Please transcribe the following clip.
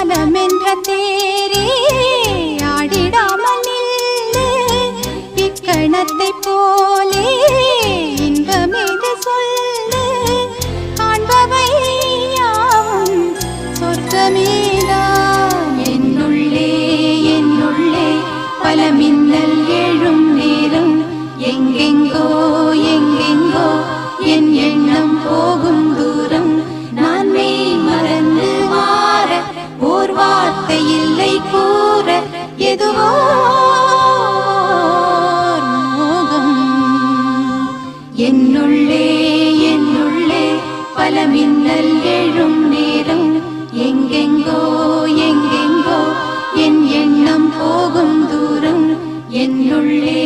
மனமென்ற தேரே ஆடிடாமல் நில்லு இக்கணத்தை போலே இன்பமேது சொல்லு காண்பவை யாவும் சொர்க்கமேதான் என்னுள்ளே என்னுள்ளே பல மின்னல் எழும் நேரம் எங்கெங்கோ எங்கெங்கோ என் எண்ணம் போகும் தூரம் நான் மெய் மறந்து மாற ஓர் வார்த்தை இல்லை கூற எதுவோ மோகம் என்னுள்ளே என்னுள்ளே பல மின்னல் எழும் நேரம் எங்கெங்கோ எங்கெங்கோ என் எண்ணம் போகும் தூரம் என்னுள்ளே